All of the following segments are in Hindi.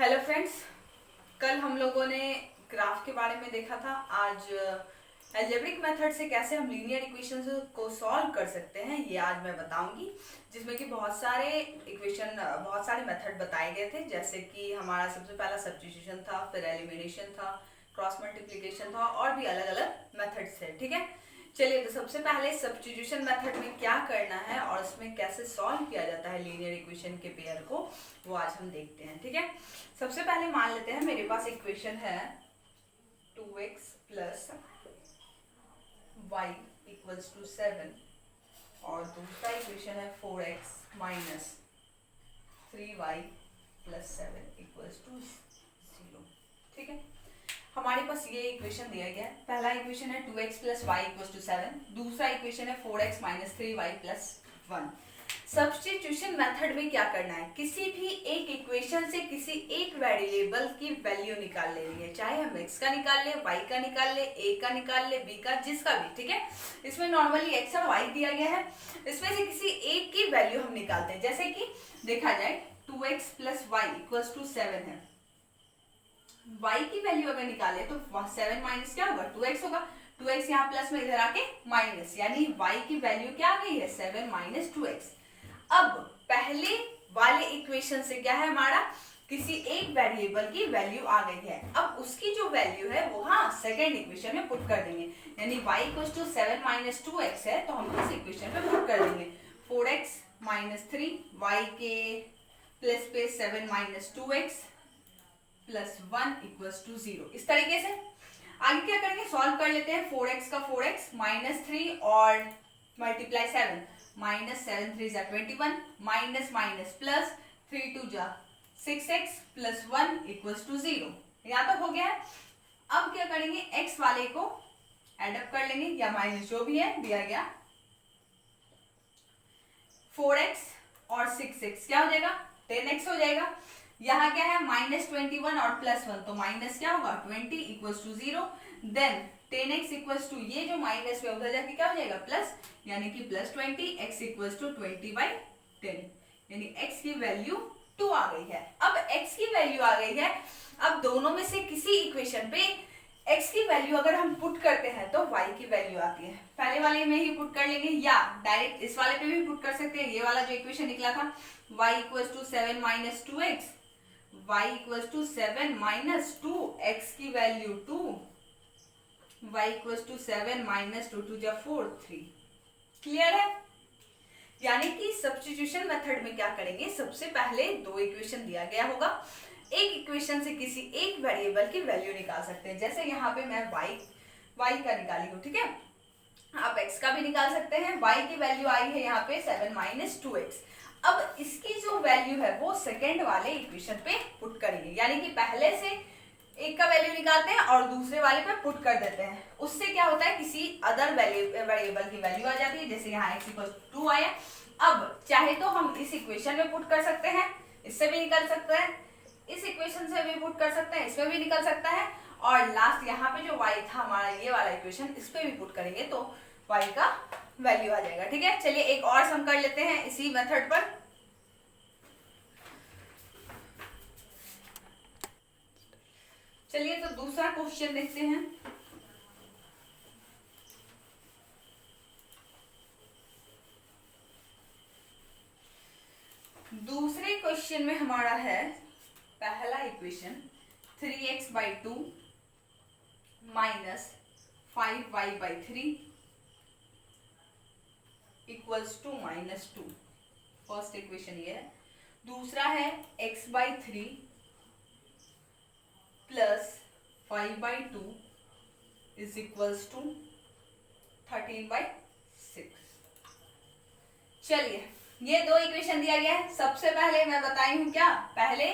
हेलो फ्रेंड्स, कल हम लोगों ने ग्राफ के बारे में देखा था। आज अलजेब्रिक मेथड से कैसे हम लीनियर इक्वेशंस को सॉल्व कर सकते हैं ये आज मैं बताऊंगी, जिसमें कि बहुत सारे मेथड बताए गए थे। जैसे कि हमारा सबसे पहला सब्स्टिट्यूशन था, फिर एलिमिनेशन था, क्रॉस मल्टीप्लिकेशन था और भी अलग अलग मेथड्स थे। ठीक है, चलिए तो सबसे पहले सब्स्टिट्यूशन मेथड में क्या करना है और उसमें कैसे सॉल्व किया जाता है लीनियर इक्वेशन के पेयर को, वो आज हम देखते हैं। ठीक है, सबसे पहले मान लेते हैं मेरे पास इक्वेशन है 2x plus Y equals to 7 और दूसरा इक्वेशन है 4x minus 3y plus 7 equals to 0। ठीक है, हमारे पास ये इक्वेशन दिया गया है। पहला इक्वेशन है 2x plus Y equals to 7, दूसरा इक्वेशन है 4x minus 3y plus 1। Substitution method में क्या करना है, किसी भी एक इक्वेशन से किसी एक वेरिएबल की वैल्यू निकाल लेनी है। चाहे हम x का निकाल ले, y का निकाल ले, a का निकाल ले, b का, जिसका भी। ठीक है, इसमें नॉर्मली x और y दिया गया है, इसमें से किसी एक की वैल्यू हम निकालते हैं। जैसे कि देखा जाए 2x plus Y equals to 7 है, y की वैल्यू अगर निकाले तो 7 माइनस क्या होगा, 2x होगा। 2x यहाँ प्लस में, इधर आके माइनस, यानी y की वैल्यू क्या आ गई है, 7 माइनस 2x। अब पहले वाले इक्वेशन से क्या है हमारा, किसी एक वेरिएबल की वैल्यू आ गई है। अब उसकी जो वैल्यू है वो सेकेंड इक्वेशन में पुट कर देंगे, यानी y equals to 7 minus 2x है तो हम इस इक्वेशन में पुट कर देंगे 4x माइनस 3, y के प्लस पे 7 minus 2x plus 1 equals to 0। इस तरीके से आगे क्या करेंगे, सॉल्व कर लेते हैं। 4x का 4x माइनस 3 और मल्टीप्लाई 7, माइनस 7 3 जा 21, माइनस माइनस प्लस 3 2 जा 6x प्लस 1 इक्वल्स टू 0। यहाँ तक हो गया है। अब क्या करेंगे, x वाले को एडअप कर लेंगे या माइनस जो भी है दिया गया, 4x और 6x क्या हो जाएगा, 10x हो जाएगा। यहाँ क्या है, माइनस 21 और प्लस 1, तो माइनस क्या होगा 20 equals to 0। Then 10x equals to, ये जो माइनस में उधर जाके क्या हो जाएगा प्लस, यानी कि प्लस 20, x इक्वल्स टू 20/10, यानी x की वैल्यू 2 आ गई है। अब x की वैल्यू आ गई है, अब दोनों में से किसी इक्वेशन पे x की वैल्यू अगर हम पुट करते हैं तो y की वैल्यू आती है। पहले वाले में ही पुट कर लेंगे या डायरेक्ट इस वाले पे भी पुट कर सकते हैं। ये वाला जो इक्वेशन निकला था y equals to 7 minus 2x, y equals to 7 minus 2, x की value 2, y equals to 7 minus 2 2 जा 4 3। क्लियर है, यानी कि सब्स्टिट्यूशन मेथड में क्या करेंगे, सबसे पहले दो इक्वेशन दिया गया होगा, एक इक्वेशन से किसी एक वेरिएबल की वैल्यू निकाल सकते हैं। जैसे यहाँ पे मैं y का निकाली हूँ। ठीक है, आप x का भी निकाल सकते हैं। y की वैल्यू आई है यहाँ पे 7 माइनस 2x। अब इसकी जो वैल्यू है वो सेकेंड वाले इक्वेशन पे पुट करेंगे, यानी कि पहले से एक का वैल्यू निकालते हैं और दूसरे वाले पे पुट कर देते हैं। उससे क्या होता है, किसी अदर वेरिएबल की वैल्यू आ जाती है। जैसे यहाँ x इक्वल 2 आया, अब चाहे तो हम इस इक्वेशन में पुट कर सकते हैं, इससे भी निकल सकता है, इस इक्वेशन से भी पुट कर सकते हैं, इसमें भी निकल सकता है, और लास्ट यहाँ पे जो y था हमारा, ये वाला इक्वेशन, इस पे भी पुट करेंगे तो y का वैल्यू आ जाएगा। ठीक है, चलिए एक और सम कर लेते हैं इसी मेथड पर। चलिए तो दूसरा क्वेश्चन देखते हैं। दूसरे क्वेश्चन में हमारा है पहला equation 3x/2 minus 5y/3 equals to -2। First equation ये है। दूसरा है x/3 plus 5/2 is equals to 13/6। चलिए, ये दो इक्वेशन दिया गया है। सबसे पहले मैं बताई हूं क्या, पहले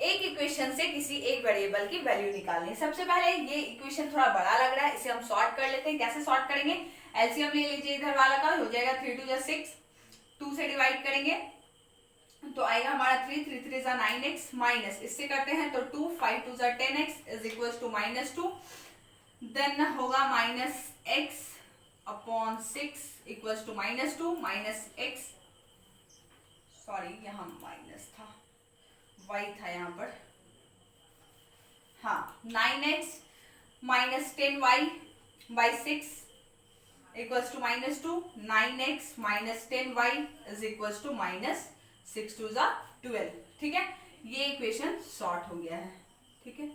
एक इक्वेशन से किसी एक वेरिएबल की वैल्यू निकालनी है। सबसे पहले ये इक्वेशन थोड़ा बड़ा लग रहा है, इसे हम सॉर्ट कर लेते हैं। कैसे सॉर्ट करेंगे, एलसीएम ले लीजिए इधर वाला का, हो जाएगा 3 2 जा 6, 2 से डिवाइड करेंगे तो आएगा हमारा 3 3 3 जा 9x, माइनस इससे करते हैं तो 2 5 2 जा 10x is equals to -2। Then होगा minus x upon 6 equals to -2 minus x, sorry यहाँ माइनस था, y था यहाँ पर, हाँ 9x minus 10y by 6 equals to -2, 9x minus 10y is equals to -6 2 12। ठीक है, ये इक्वेशन सॉर्ट हो गया है। ठीक है,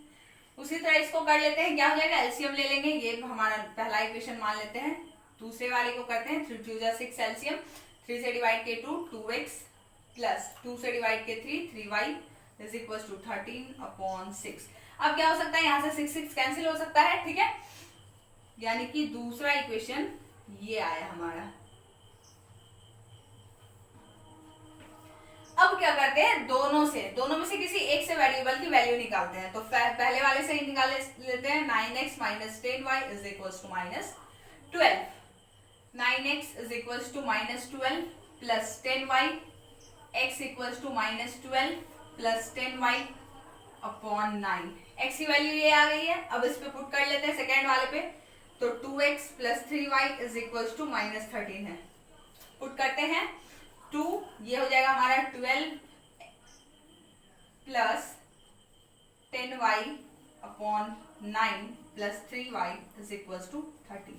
उसी तरह इसको कर लेते हैं, क्या हो जाएगा, एलसीएम ले लेंगे, ये हमारा पहला इक्वेशन मान लेते हैं। दूसरे वाले को करते हैं 3 2 6 एलसीएम, 3 से डिवाइड के 2 2x प्लस 2 से डिवाइड के 3 3y इज इक्वल टू 13/6। अब क्या हो सकता है, यहाँ से 6 6 कैंसिल हो सकता है। ठीक है, यानी कि दूसरा इक्वेशन ये आया हमारा। अब क्या करते हैं, दोनों में से किसी एक से वेरिएबल की वैल्यू निकालते हैं। तो पहले वाले से ही निकाल लेते हैं, 9x minus 10y is equal to -12, 9x is equal to -12 plus 10y, x equal to -12 plus 10y upon 9। x की वैल्यू ये आ गई है। अब इस पे पुट कर लेते हैं सेकेंड वाले पे, तो 2x plus 3y is equal to -13 है। पुट करते हैं 2, ये हो जाएगा हमारा 12 plus 10y upon 9 plus 3y is equal to 30।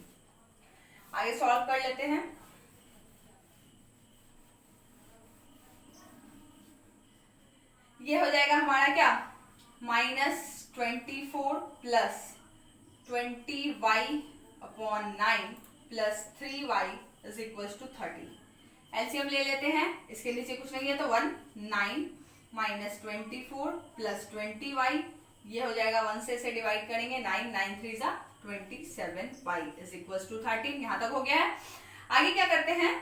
आगे सॉल्व कर लेते हैं। ये हो जाएगा हमारा क्या, -24 plus 20y upon 9 plus 3y is equal to 30। LCM ले लेते हैं, इसके नीचे कुछ नहीं है तो 1, 9 माइनस 24 प्लस 20y, ये हो जाएगा 1 से डिवाइड करेंगे 9 9 3 27y इज इक्वल टू 13। यहाँ तक हो गया है। आगे क्या करते हैं,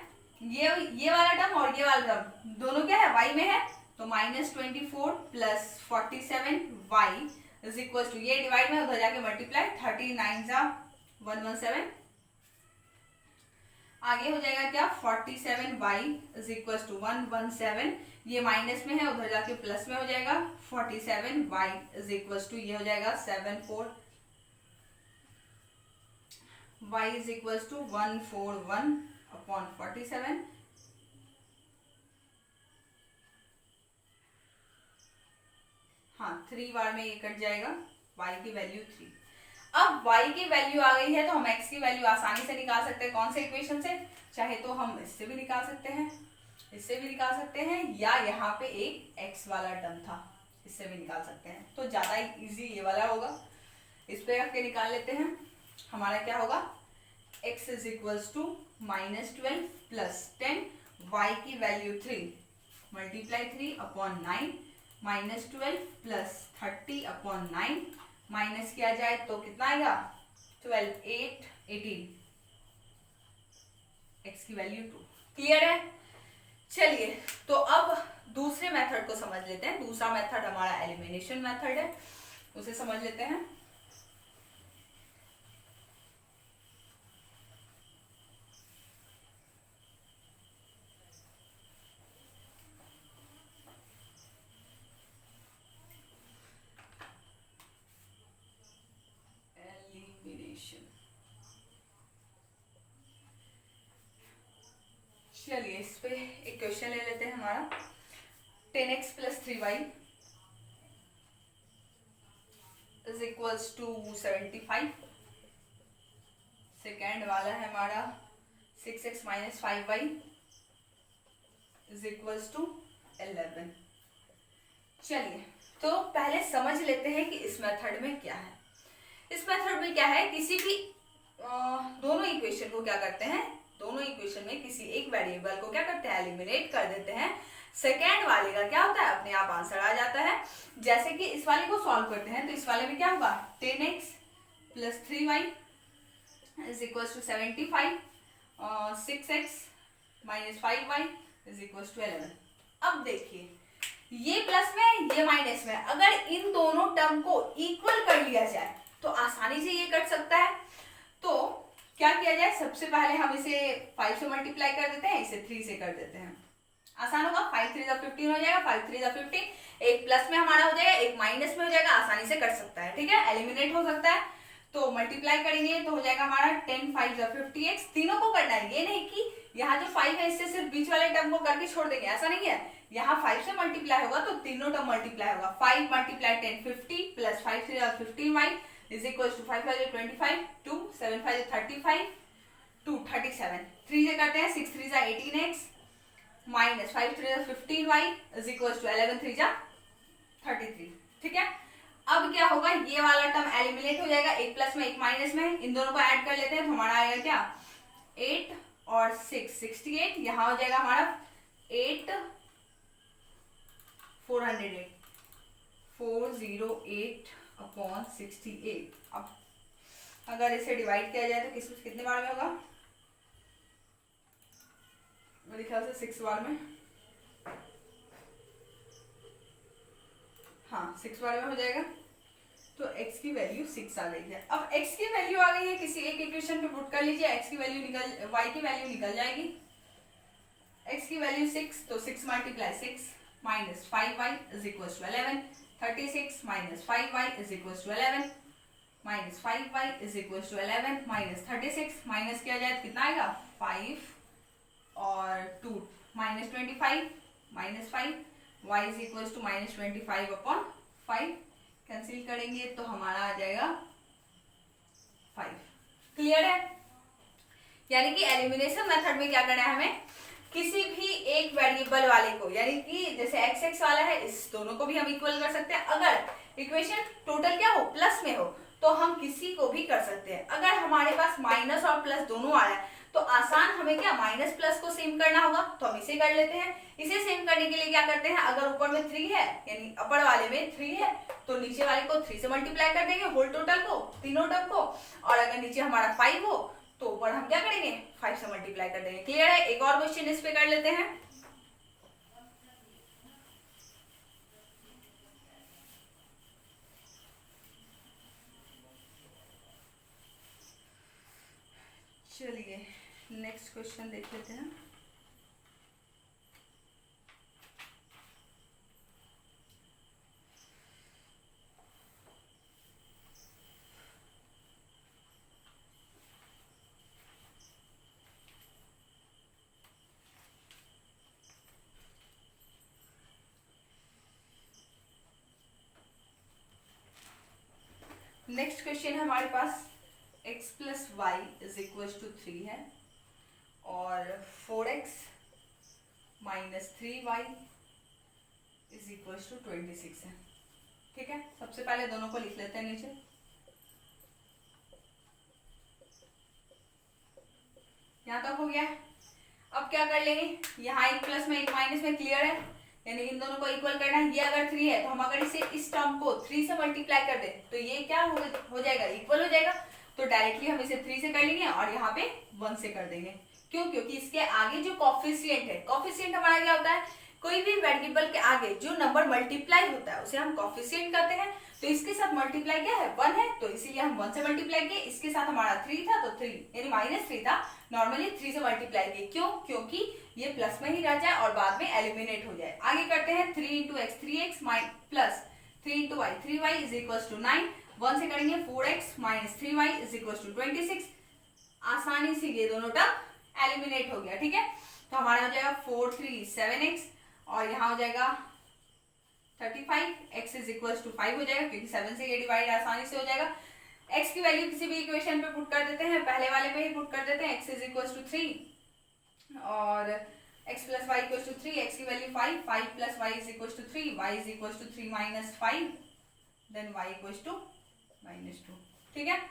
ये वाला टर्म और ये वाला टर्म दोनों क्या है, y में है, तो -24 plus 47y is equal to, ये डिवाइड में उधर जाके मल्टीप्लाई, 39 117। आगे हो जाएगा क्या, 47y इज इक्वल टू 117, ये माइनस में है उधर जाके प्लस में हो जाएगा, 47y इज इक्वल टू, ये हो जाएगा 74, y is equal to 141 upon 47। हाँ 3 बार में ये कट जाएगा, y की वैल्यू 3। अब y की वैल्यू आ गई है तो हम x की वैल्यू आसानी से निकाल सकते हैं। कौन से इक्वेशन से, चाहे तो हम इससे भी निकाल सकते हैं, इससे भी निकाल सकते हैं, या यहाँ पे एक x वाला टर्म था इससे भी निकाल सकते हैं। तो ज्यादा इजी ये वाला होगा, इस पे रख के निकाल लेते हैं। हमारा क्या होगा, x is equals to -12 plus 10, y की value 3 multiply 3 upon 9, -12 plus 30 upon 9, minus किया जाए तो कितना आएगा, 12 8 18, x की वैल्यू 2। क्लियर है। चलिए तो अब दूसरे मेथड को समझ लेते हैं। दूसरा मेथड हमारा एलिमिनेशन मेथड है, उसे समझ लेते हैं। चलिए इस पे एक क्वेश्चन ले लेते हैं हमारा, 10x plus 3y is equals to 75। Second वाला है हमारा 6x minus 5y is equals to 11। चलिए तो पहले समझ लेते हैं कि इस मेथड में क्या है। इस मेथड में क्या है, किसी भी दोनों इक्वेशन को क्या करते हैं, दोनों इक्वेशन में किसी एक वेरिएबल को क्या करते हैं, एलिमिनेट कर देते हैं। सेकेंड वाले का क्या होता है, अपने आप आंसर आ जाता है। जैसे कि इस वाले को सॉल्व करते हैं तो इस वाले में क्या होगा, 10x plus 3y is equal to 75, 6x minus 5y is equal to 11। अब देखिए ये प्लस में ये माइनस में, अगर इन दोनों टर्म को इक्वल कर लिया जाए तो आसानी से ये कट सकता है। तो क्या किया जाए, सबसे पहले हम इसे 5 से मल्टीप्लाई कर देते हैं, इसे 3 से कर देते हैं, आसान होगा। 5 3 15 हो जाएगा, 5 3 15, एक प्लस में हमारा हो जाएगा, एक माइनस में हो जाएगा, आसानी से कट सकता है। ठीक है, एलिमिनेट हो सकता है। तो मल्टीप्लाई करेंगे तो हो जाएगा हमारा 10 5 जा 50x। तीनों को करना है, ये नहीं कि यहाँ जो 5 है इससे सिर्फ बीच वाले टर्म को करके छोड़ देंगे, ऐसा नहीं है। यहाँ 5 से मल्टीप्लाई होगा तो तीनों टर्म मल्टीप्लाई होगा। 5 मल्टीप्लाई 10 50 प्लस 5 3 जा 15y इज इक्वल टू 5 5 जा 25 2 7 5 जा 35 2 37 3 से करते हैं 6 3 जा 18x माइनस 5 3 जा 15y इज इक्वल टू 11 3 जा 33। ठीक है, अब क्या होगा, ये वाला टर्म एलिमिनेट हो जाएगा, एक प्लस में एक माइनस में, इन दोनों को ऐड कर लेते हैं तो हमारा आएगा क्या 8 और 6 68। यहां हो जाएगा हमारा 8 408 408 अपॉन 68। अब अगर इसे डिवाइड किया जाए तो कितने बार में होगा, मेरे ख्याल से 6 बार में, हाँ 6 बार में हो जाएगा। तो x की वैल्यू 6 आ गई है। अब x की वैल्यू आ गई है, किसी एक इक्वेशन पे पुट कर लीजिए, x की वैल्यू निकल, y की वैल्यू निकल जाएगी। x की वैल्यू 6, तो 6 multiply 6 minus 5y is equal to 11, 36 minus 5y is equal to 11 minus 5y is equal to 11 minus 36, minus किया जाए कितना आएगा 5 और 2 minus 25 minus 5 y is equal to minus 25 upon 5, cancel करेंगे तो हमारा आ जाएगा 5। क्लियर है, यानी कि एलिमिनेशन मेथड में क्या करना है हमें, किसी भी एक वेरिएबल वाले को, यानी कि जैसे x x वाला है इस दोनों को भी हम इक्वल कर सकते हैं। अगर इक्वेशन टोटल क्या हो प्लस में हो तो हम किसी को भी कर सकते हैं। अगर हमारे पास माइनस और प्लस दोनों आ रहा है तो आसान हमें क्या माइनस प्लस को सेम करना होगा, तो हम इसे कर लेते हैं। इसे सेम करने के लिए क्या करते हैं, अगर ऊपर में 3 है यानी अपर वाले में 3 है तो नीचे वाले को 3 से मल्टीप्लाई कर देंगे होल टोटल को, तीनों टर्म को, और अगर नीचे हमारा 5 हो तो ऊपर हम क्या करेंगे 5 से मल्टीप्लाई कर देंगे। क्लियर है, एक और क्वेश्चन इस पे कर लेते हैं। चलिए नेक्स्ट क्वेश्चन देख लेते हैं। नेक्स्ट क्वेश्चन है हमारे पास x plus y is equal to 3 है और 4x minus 3y is equal to 26 है। ठीक है, सबसे पहले दोनों को लिख लेते हैं नीचे। यहाँ तक हो गया। अब क्या कर लेंगे, यहाँ एक प्लस में एक माइनस में, क्लियर है, यानी इन दोनों को इक्वल करना है। ये अगर 3 है तो हम अगर इसे इस टर्म को 3 से मल्टीप्लाई कर दें तो ये क्या हो जाएगा इक्वल हो जाएगा। तो डायरेक्टली हम इसे 3 से कर लेंगे और यहाँ पे 1 से कर देंगे। क्यों, क्योंकि इसके आगे जो कॉफिशिएंट है, कॉफिशिएंट हमारा क्या होता है, कोई भी वेरिएबल के आगे जो नंबर मल्टीप्लाई होता है उसे हम कॉफिशिएंट कहते हैं। तो इसके साथ मल्टीप्लाई क्या है 1 है, तो इसीलिए हम 1 से मल्टीप्लाई किए। इसके साथ हमारा 3 था तो 3 यानी माइनस 3 था, नॉर्मली 3 से मल्टीप्लाई किए। क्यों, क्योंकि ये प्लस में ही रह जाए और बाद में एलिमिनेट हो जाए। आगे करते हैं 3 into x 3x plus 3 into y 3y is equal to 9, 1 से करेंगे 4x minus 3y is equal to 26। आसानी से ये दोनों टर्म एलिमिनेट हो गया। ठीक है, तो हमारा हो जाएगा 4 3 7x और यहाँ हो जाएगा 35, x इज इक्वल टू 5 हो जाएगा क्योंकि 7 से ये डिवाइड आसानी से हो जाएगा। x की वैल्यू किसी भी इक्वेशन पे पुट कर देते हैं, पहले वाले पे ही पुट कर देते हैं। x इज इक्वल टू 3 और x plus y equal to 3, x की value 5, 5 plus y is equal to 3, y is equal to 3 minus 5, then y equal to -2। ठीक है,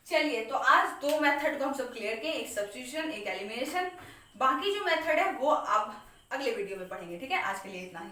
चलिए तो आज दो मेथड को हम सब क्लियर किए, एक सब्स्टिट्यूशन एक एलिमिनेशन। बाकी जो मेथड है वो अब अगले वीडियो में पढ़ेंगे। ठीक है, आज के लिए इतना ही।